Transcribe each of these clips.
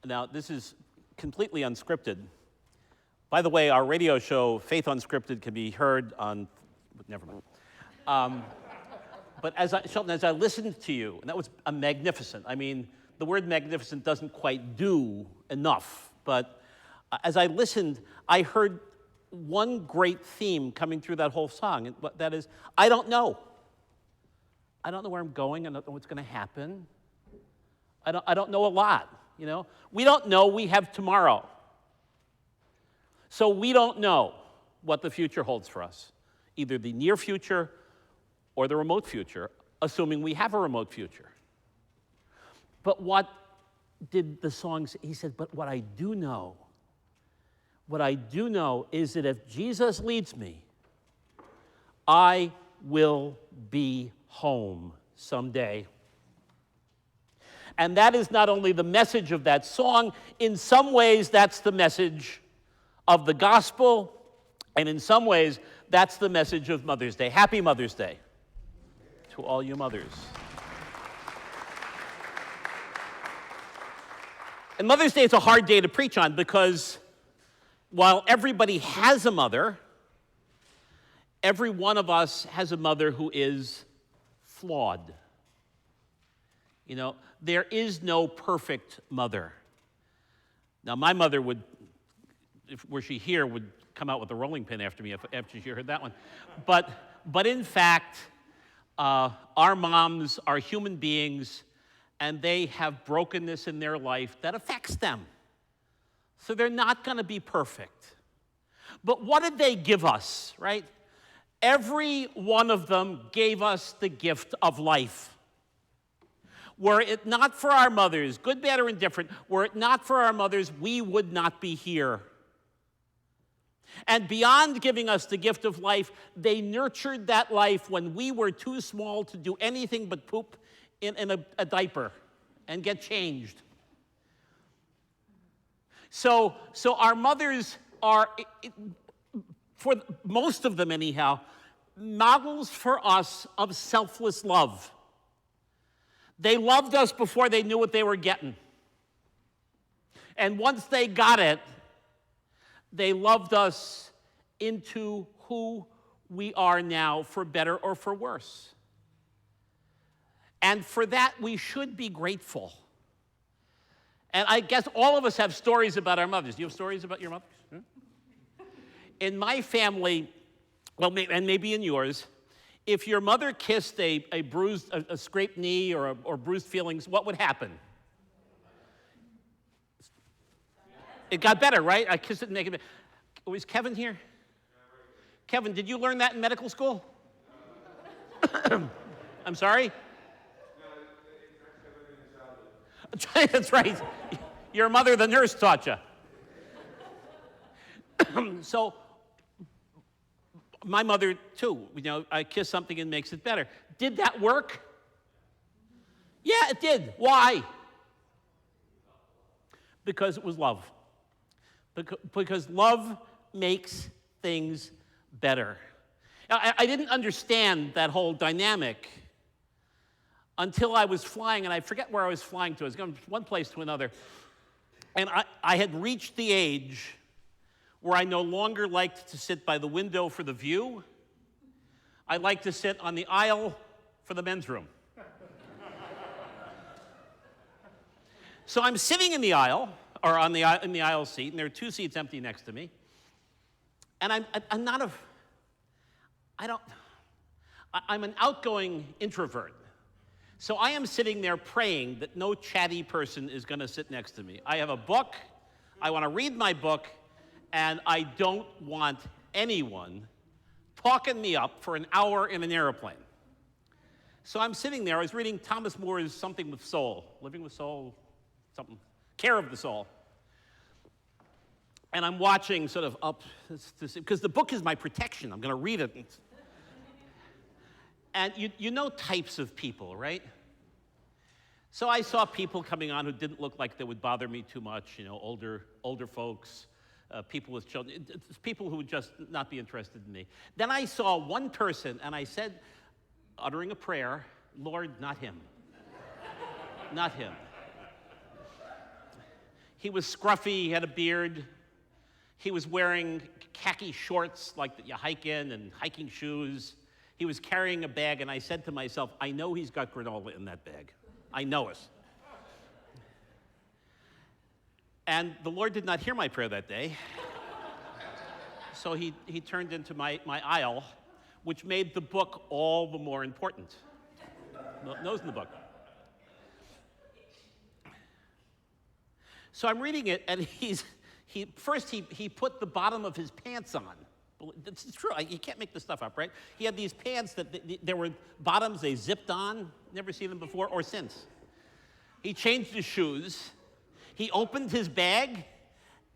Now, this is completely unscripted. By the way, our radio show, Faith Unscripted, can be heard on, never mind. But Shelton, as I listened to you, and that was a magnificent. I mean, the word magnificent doesn't quite do enough, but as I listened, I heard one great theme coming through that whole song, and that is, I don't know. I don't know where I'm going. I don't know what's going to happen. I don't know a lot, you know. We don't know we have tomorrow. So we don't know what the future holds for us, either the near future or the remote future, assuming we have a remote future. But what did the song say? He said, but what I do know is that if Jesus leads me, I will be home someday. And that is not only the message of that song, in some ways that's the message of the gospel, and in some ways that's the message of Mother's Day. Happy Mother's Day to all you mothers. And Mother's Day is a hard day to preach on because while everybody has a mother, every one of us has a mother who is flawed. You know, there is no perfect mother. Now, my mother would, were she here, would come out with a rolling pin after me after she heard that one. But in fact, our moms are human beings, and they have brokenness in their life that affects them. So they're not going to be perfect. But what did they give us, right? Every one of them gave us the gift of life. Were it not for our mothers, good, bad, or indifferent, were it not for our mothers, we would not be here. And beyond giving us the gift of life, they nurtured that life when we were too small to do anything but poop in a diaper and get changed. So our mothers are, for most of them anyhow, models for us of selfless love. They loved us before they knew what they were getting. And once they got it, they loved us into who we are now, for better or for worse. And for that, we should be grateful. And I guess all of us have stories about our mothers. Do you have stories about your mothers? In my family, well, and maybe in yours, if your mother kissed a bruised, a scraped knee or bruised feelings, what would happen? It got better, right? I kissed it and make it better. Was Kevin here? Kevin, did you learn that in medical school? I'm sorry? That's right. Your mother, the nurse, taught you. So, my mother, too. You know, I kiss something and makes it better. Did that work? Yeah, it did. Why? Because it was love. Because love makes things better. Now, I didn't understand that whole dynamic until I was flying, and I forget where I was flying to. I was going from one place to another. And I had reached the age where I no longer liked to sit by the window for the view. I liked to sit on the aisle for the men's room. So I'm sitting in the aisle, or in the aisle seat, and there are two seats empty next to me. And I'm an outgoing introvert. So I am sitting there praying that no chatty person is going to sit next to me. I have a book. I want to read my book, and I don't want anyone talking me up for an hour in an airplane. So I'm sitting there. I was reading Thomas More's Something with Soul, Living with Soul, something, Care of the Soul. And I'm watching sort of up, because the book is my protection. I'm going to read it. And you know types of people, right? So I saw people coming on who didn't look like they would bother me too much, you know, older folks, people with children, people who would just not be interested in me. Then I saw one person, and I said, uttering a prayer, Lord, not him. Not him. He was scruffy, he had a beard. He was wearing khaki shorts like that you hike in and hiking shoes. He was carrying a bag, and I said to myself, I know he's got granola in that bag. I know it. And the Lord did not hear my prayer that day. So he turned into my aisle, which made the book all the more important. Nose in the book. So I'm reading it, and he put the bottom of his pants on. It's true. You can't make this stuff up, right? He had these pants that there were bottoms they zipped on. Never seen them before or since. He changed his shoes. He opened his bag,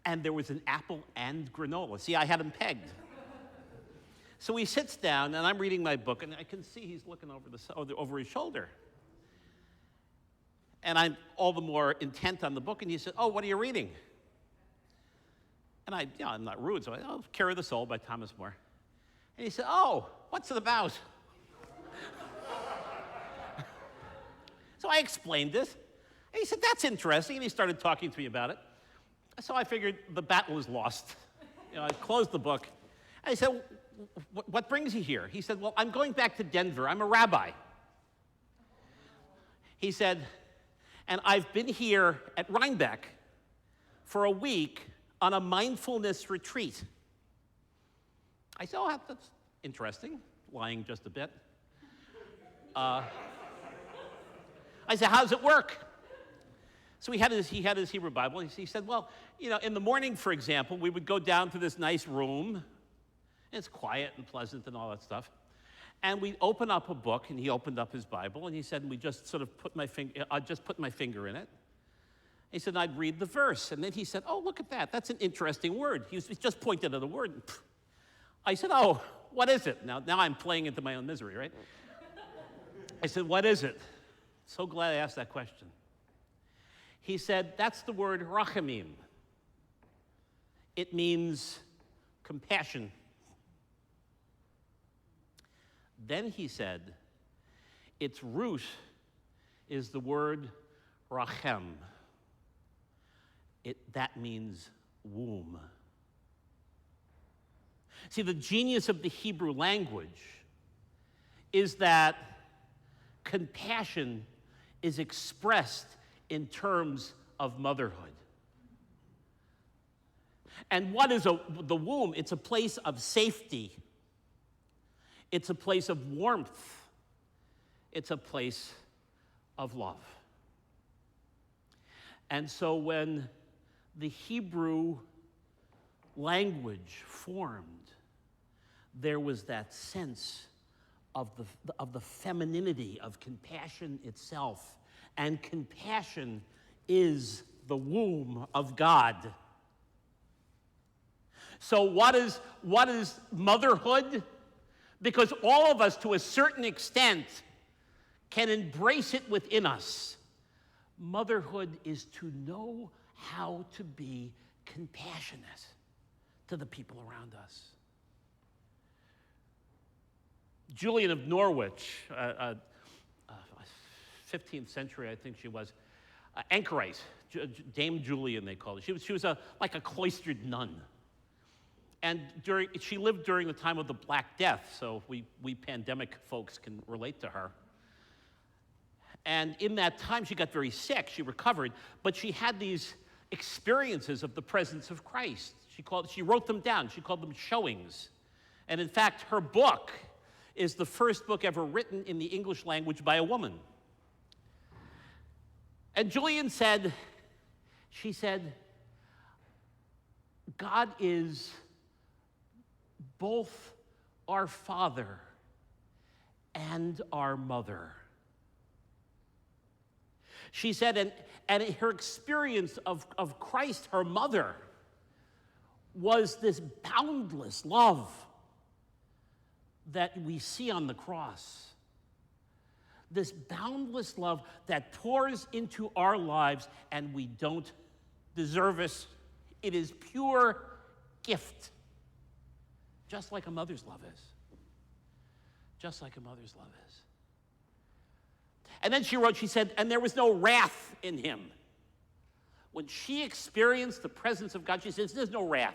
and there was an apple and granola. See, I had him pegged. So he sits down, and I'm reading my book, and I can see he's looking over his shoulder. And I'm all the more intent on the book, and he said, "Oh, what are you reading?" And I'm not rude, so Care of the Soul by Thomas More. And he said, "Oh, what's it about?" So I explained this. And he said, "That's interesting." And he started talking to me about it. So I figured the battle is lost. I closed the book. And I said, "What brings you here?" He said, "Well, I'm going back to Denver. I'm a rabbi." He said, "And I've been here at Rhinebeck for a week on a mindfulness retreat." I said, "Oh, that's interesting," lying just a bit. I said, "How does it work?" So he had his Hebrew Bible. He said, "Well, in the morning, for example, we would go down to this nice room. And it's quiet and pleasant and all that stuff. And we'd open up a book," and he opened up his Bible, and he said, "We just sort of I'd just put my finger in it." He said, "I'd read the verse." And then he said, "Oh, look at that. That's an interesting word." He just pointed at a word. I said, "Oh, what is it?" Now I'm playing into my own misery, right? I said, "What is it?" So glad I asked that question. He said, "That's the word rachamim. It means compassion." Then he said, its root is the word rachem. That means womb. See, the genius of the Hebrew language is that compassion is expressed in terms of motherhood. And what is the womb? It's a place of safety. It's a place of warmth. It's a place of love. And so when the Hebrew language formed, there was that sense of the femininity of compassion itself. And compassion is the womb of God. So what is motherhood? Because all of us, to a certain extent, can embrace it within us. Motherhood is to know how to be compassionate to the people around us. Julian of Norwich, 15th century, I think she was, anchorite, Dame Julian, they called her. She was like a cloistered nun. And she lived during the time of the Black Death, so we pandemic folks can relate to her. And in that time, she got very sick. She recovered, but she had these experiences of the presence of Christ. She wrote them down. She called them showings. And in fact, her book is the first book ever written in the English language by a woman. And Julian said, "God is both our Father and our Mother." She said, and her experience of Christ, her mother, was this boundless love that we see on the cross. This boundless love that pours into our lives and we don't deserve it. It is pure gift. Just like a mother's love is. Just like a mother's love is. And then she wrote, she said, "And there was no wrath in him." when she experienced the presence of God, she says, there's no wrath.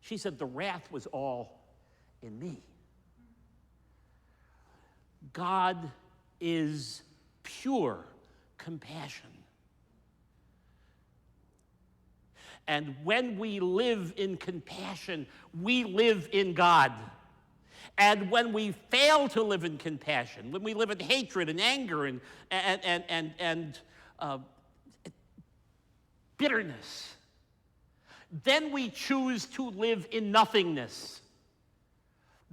She said, the wrath was all in me. God is pure compassion. And when we live in compassion, we live in God. And when we fail to live in compassion, when we live in hatred and anger and bitterness, then we choose to live in nothingness.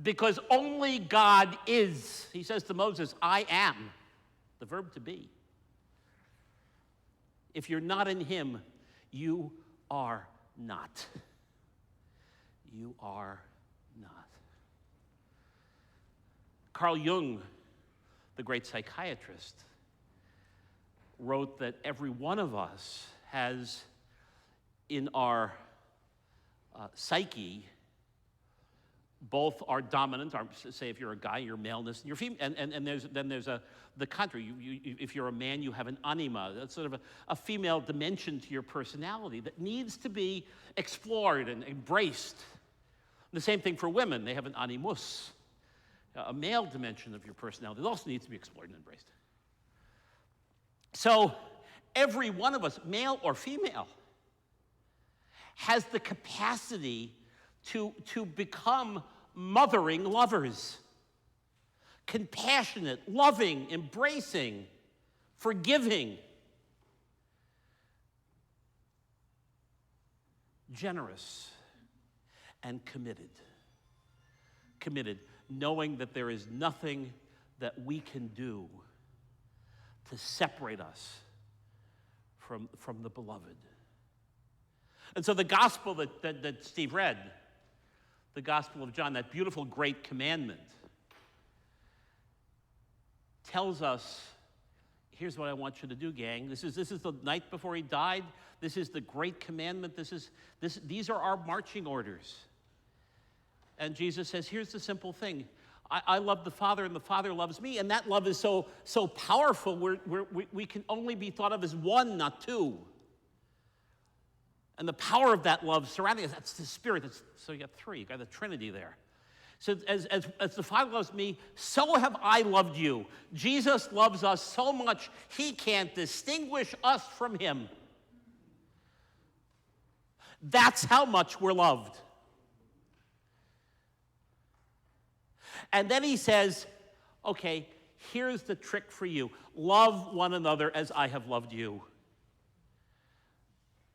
Because only God is. He says to Moses, I am, the verb to be. If you're not in him, you are not. You are not. Carl Jung, the great psychiatrist, wrote that every one of us has in our psyche both our dominant, say if you're a guy, your maleness, and your female, and there's the contrary. If you're a man, you have an anima. That's sort of a female dimension to your personality that needs to be explored and embraced. The same thing for women. They have an animus, a male dimension of your personality that also needs to be explored and embraced. So every one of us, male or female, has the capacity to become mothering lovers. Compassionate, loving, embracing, forgiving, generous, and committed. Committed, knowing that there is nothing that we can do to separate us from the beloved. And so the gospel that Steve read, the Gospel of John, that beautiful great commandment, tells us, here's what I want you to do, gang. This is the night before he died. This is the great commandment. These are our marching orders. And Jesus says, here's the simple thing. I love the Father, and the Father loves me, and that love is so powerful, we can only be thought of as one, not two. And the power of that love surrounding us, that's the Spirit. So you got three. You got the Trinity there. So as the Father loves me, so have I loved you. Jesus loves us so much, he can't distinguish us from him. That's how much we're loved. And then he says, okay, here's the trick for you. Love one another as I have loved you.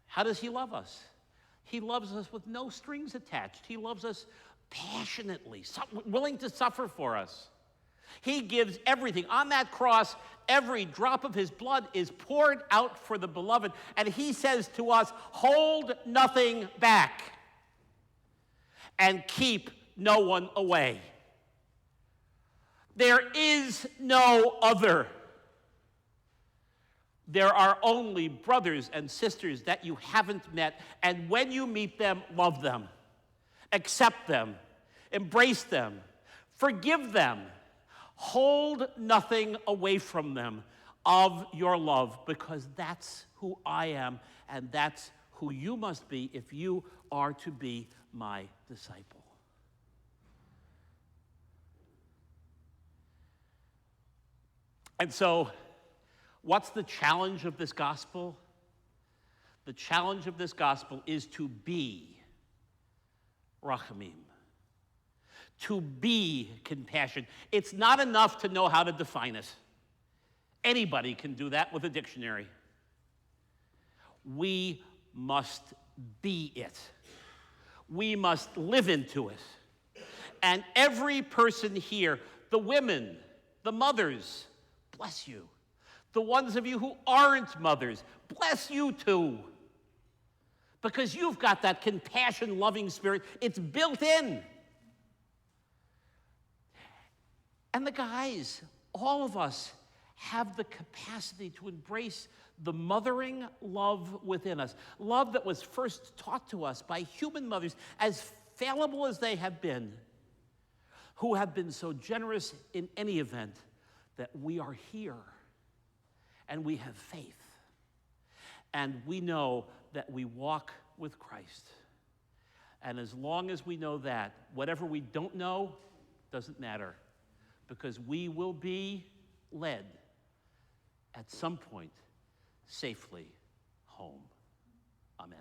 How does he love us? He loves us with no strings attached. He loves us passionately, willing to suffer for us. He gives everything. On that cross, every drop of his blood is poured out for the beloved. And he says to us, hold nothing back and keep no one away. There is no other. There are only brothers and sisters that you haven't met, and when you meet them, love them, accept them, embrace them, forgive them, hold nothing away from them of your love, because that's who I am, and that's who you must be if you are to be my disciple. And so, what's the challenge of this gospel? The challenge of this gospel is to be rachamim, to be compassion. It's not enough to know how to define it. Anybody can do that with a dictionary. We must be it. We must live into it. And every person here, the women, the mothers, bless you. The ones of you who aren't mothers, bless you too. Because you've got that compassion, loving spirit. It's built in. And the guys, all of us, have the capacity to embrace the mothering love within us. Love that was first taught to us by human mothers, as fallible as they have been, who have been so generous in any event that we are here and we have faith. And we know that we walk with Christ. And as long as we know that, whatever we don't know doesn't matter, because we will be led at some point safely home. Amen.